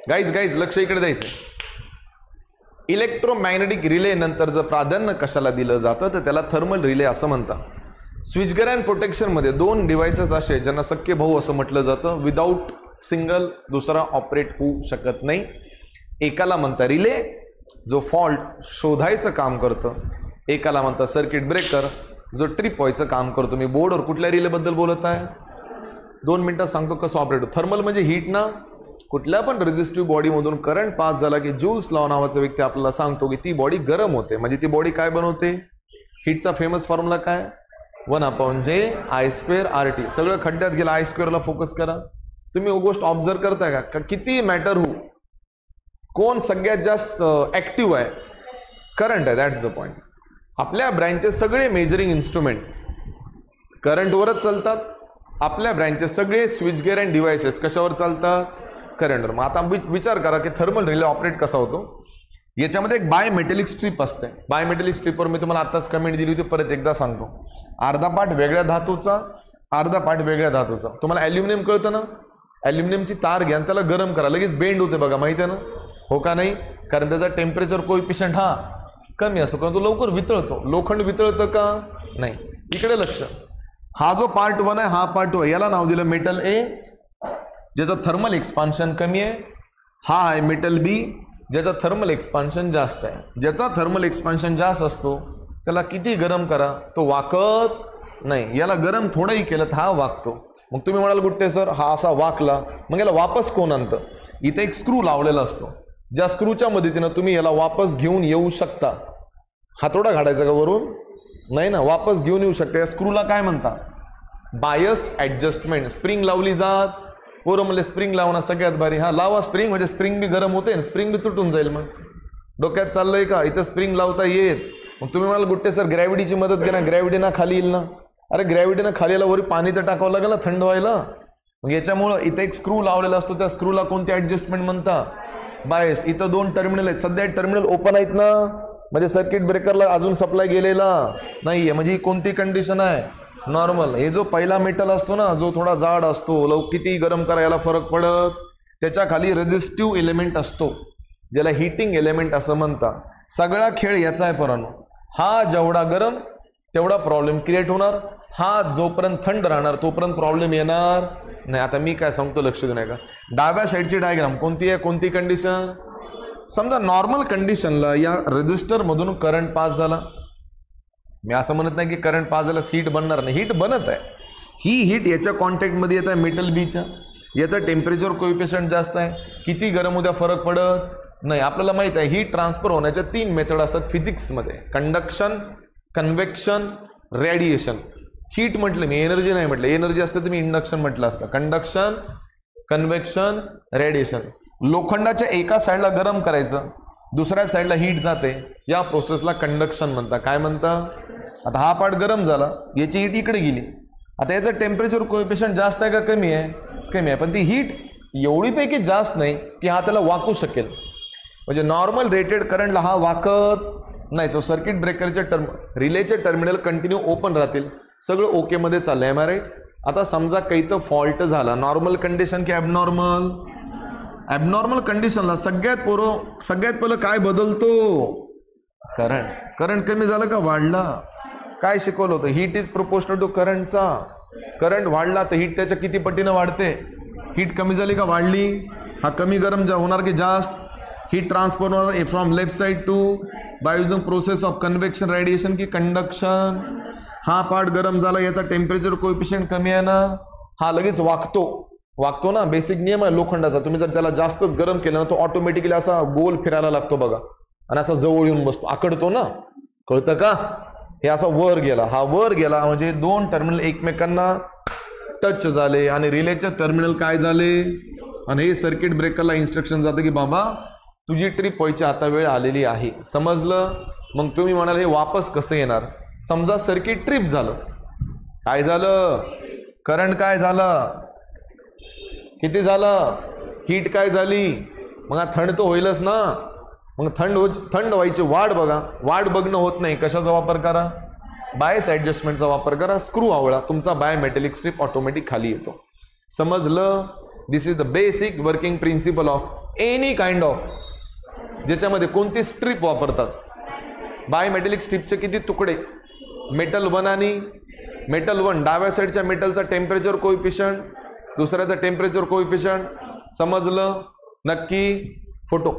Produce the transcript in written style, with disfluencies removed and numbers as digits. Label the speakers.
Speaker 1: Guys लक्ष इकडे द्यायचं. इलेक्ट्रोमॅग्नेटिक रिले नंतर जर प्राधान्य कशाला दिलं जातं तर त्याला थर्मल रिले असं म्हणतात. स्विचगेअर प्रोटेक्शन मध्ये दोन डिव्हाइसेस असे ज्यांना सख्खे भाऊ असं म्हटलं जातं. विदाऊट सिंगल दुसरा ऑपरेट होऊ शकत नाही. एकाला म्हणता रिले जो फॉल्ट शोधायचं काम करतं, एकाला म्हणता सर्किट ब्रेकर जो ट्रिप व्हायचं काम करतो. मी बोर्डवर कुठल्या रिले बद्दल बोलत आहे? 2 मिनिटात सांगतो कसं ऑपरेट होतं. थर्मल म्हणजे हीट ना. कुठल्या पण रेझिस्टिव्ह बॉडीमधून करंट पास झाला की जूल्स लॉ नावाचा व्यक्ती आपल्याला सांगतो की ती बॉडी गरम होते. म्हणजे ती बॉडी काय बनवते? हीटचा फेमस फॉर्म्युला काय? 1/J I²RT. सगळं खड्ड्यात गेलं. I² ला फोकस करा. तुम्ही गोष्ट ऑब्झर्व करताय का किती मॅटर हो कोण सगळ्यात जास्त ऍक्टिव्ह आहे? करंट आहे. That's the point. आपल्या ब्रँचचे सगळे मेजरिंग इन्स्ट्रुमेंट करंटवरच चालतात. आपल्या ब्रँचचे सगळे स्विच गेअर अँड डिव्हाइसेस कशावर चालतात? करंटवर. मग आता विचार करा की थर्मल रिले ऑपरेट कसा होतो. याच्यामध्ये एक बायमेटेलिक स्ट्रीप असते. बायमेटेलिक स्ट्रीपवर मी तुम्हाला आताच कमेंट दिली होती, परत एकदा सांगतो. अर्धा पार्ट वेगळ्या धातूचा, अर्धा पार्ट वेगळ्या धातूचा. तुम्हाला ॲल्युमिनियम कळतं ना? ॲल्युमिनियमची तार घ्या आणि त्याला गरम करा, लगेच बेंड होते बघा, माहिती आहे ना? हो का नाही? कारण त्याचा टेम्परेचर कोएफिशियंट हा कमी असतो, कारण तो लवकर वितळतो. लोखंड वितळतं का? नाही. इकडे लक्ष. हा जो पार्ट 1 आहे, हा पार्ट 2 आहे, याला नाव दिलं मेटल ए ज्याचं थर्मल एक्सपान्शन कमी आहे. हा आहे मेटल बी ज्याचा थर्मल एक्सपान्शन जास्त आहे. ज्याचा थर्मल एक्सपान्शन जास्त असतो त्याला किती गरम करा तो वाकत नाही. याला गरम थोडंही केलं तर हा वाकतो. मग तुम्ही म्हणाल गुट्टे सर हा असा वाकला, मग याला वापस कोण आणतं? इथे एक स्क्रू लावलेला असतो, ज्या स्क्रूच्या मदतीनं तुम्ही याला वापस घेऊन येऊ शकता. हातोडा घालायचा का वरून? नाही ना, वापस घेऊन येऊ शकता. या स्क्रूला काय म्हणतात? Bias adjustment. स्प्रिंग लावली जात. पोरं म्हणले स्प्रिंग लावणं सगळ्यात भारी. हा लावा स्प्रिंग, म्हणजे स्प्रिंग बी गरम होते आणि स्प्रिंग बी तुटून जाईल. मग डोक्यात चाललंय का इथं स्प्रिंग लावता येत? मग तुम्ही म्हणाल गुट्टे सर ग्रॅव्हिटीची मदत घ्या ना. ग्रॅव्हिटी ना खाली येईल ना. अरे ग्रॅव्हिटीनं खाली याला वरी पाणी तर टाकावं लागेल ना थंड व्हायला. मग याच्यामुळं इथं एक स्क्रू लावलेला असतो. त्या स्क्रूला कोणती ऍडजस्टमेंट म्हणता? बायस. इथं 2 टर्मिनल आहेत. सध्या टर्मिनल ओपन आहेत ना, म्हणजे सर्किट ब्रेकरला अजून सप्लाय गेलेला नाहीये. म्हणजे ही कोणती कंडिशन आहे? नॉर्मल. हे जो पहिला मेटल असतो ना, जो थोडा जाड असतो, किती गरम करायला फरक पडत. त्याच्या खाली रेझिस्टिव्ह एलिमेंट असतो ज्याला हीटिंग एलिमेंट असं म्हणतात. सगळा खेळ याचा आहे पोरांनो. हा जेवढा गरम तेवढा प्रॉब्लेम क्रिएट होणार. हा जोपर्यंत थंड राहणार तोपर्यंत प्रॉब्लेम येणार नाही. आता मी काय सांगतो लक्ष देऊ नका. डाव्या साईडची डायग्राम कोणती आहे? कोणती कंडिशन? समजा नॉर्मल कंडिशनला या रेजिस्टर मधून करंट पास झाला. मी असं म्हणत नाही की करंट पास झाल्यास हीट बनणार नाही. हीट बनत आहे. ही हीट याच्या कॉन्टॅक्टमध्ये येत आहे मेटल बीच्या. याचं टेम्परेचर कोएफिशियंट जास्त आहे. किती गरम उद्या फरक पडत नाही. आपल्याला माहित आहे हीट ट्रान्सफर होण्याच्या 3 मेथड असतात फिजिक्समध्ये. Conduction, convection, radiation. हीट म्हटलं मी, एनर्जी नाही म्हटलं. एनर्जी असते तर मी इंडक्शन म्हटलं असतं. Conduction, convection, radiation. लोखंडाच्या एका साईडला गरम करायचं, दुसऱ्या साईडला हीट जाते, या प्रोसेसला कंडक्शन म्हणतात. काय म्हणतात? आता हा पार्ट गरम झाला, याची हीट इकडे गेली. आता याचं टेम्परेचर कोएफिशियंट जास्त आहे का कमी आहे? कमी आहे. पण ती हीट एवढी पैकी जास्त नाही की हा त्याला वाकू शकेल. म्हणजे नॉर्मल रेटेड करंटला हा वाकत नाही. सो सर्किट ब्रेकरचे रिलेचे टर्मिनल कंटिन्यू ओपन राहतील. सगळं ओके मध्ये चाललंय. एम आर राईट? आता समजा काही तर फॉल्ट झाला, नॉर्मल कंडिशन की ॲबनॉर्मल? ॲबनॉर्मल कंडिशनला सगळ्यात पहिलं काय बदलतो? करंट. करंट कमी झालं का वाढला? काय शिकवलं होतं? हीट इज प्रोपोर्शनल टू करंटचा. करंट वाढला तर हीट त्याच्या किती पटीनं वाढते? हीट कमी झाली का वाढली? हा कमी गरम होणार की जास्त? हीट ट्रान्सफर होणार from left side to by using process of convection, radiation की कंडक्शन. हा पार्ट गरम झाला, याचा टेम्परेचर कोएफिशियंट कमी आहे ना, हा लगेच वाकतो ना. बेसिक नियम आहे लोखंडाचा. तुम्ही जर त्याला जास्तच गरम केलं ना तो ऑटोमॅटिकली असा गोल फिरायला लागतो बघा, आणि असा जवळ येऊन बसतो, आकडतो ना. कळतं का? हे असा वर गेला, हा वर गेला म्हणजे 2 टर्मिनल एकमेकांना टच झाले आणि रिलेचे टर्मिनल काय झाले, आणि हे सर्किट ब्रेकरला इन्स्ट्रक्शन जातं की बाबा तुझी ट्रिप व्हायची आता वेळ आलेली आहे. समजलं? मग तुम्ही म्हणाल हे वापस कसं येणार? समजा सर्किट ट्रिप झालं, काय झालं? करंट काय झालं? किती झालं? हीट काय झाली? मग थंड तर होईलच ना. मग थंड व्हायची वाट बघा. वाट बघणं होत नाही, कशाचा वापर करा? बायस ऍडजस्टमेंटचा वापर करा. स्क्रू आवळा, तुमचा बायोमेटेलिक स्ट्रिप ऑटोमॅटिक खाली येतो. समजलं? This is the basic working principle of any kind of, ज्याच्यामध्ये कोणती स्ट्रीप वापरतात. बायमेटॅलिक स्ट्रीपचे किती तुकडे, मेटल 1 आणि मेटल 1, डाव्या साईडच्या मेटलचा टेम्परेचर कोइफिशियंट, दुसऱ्याचा टेम्परेचर कोइफिशियंट. समजलं? नक्की. फोटो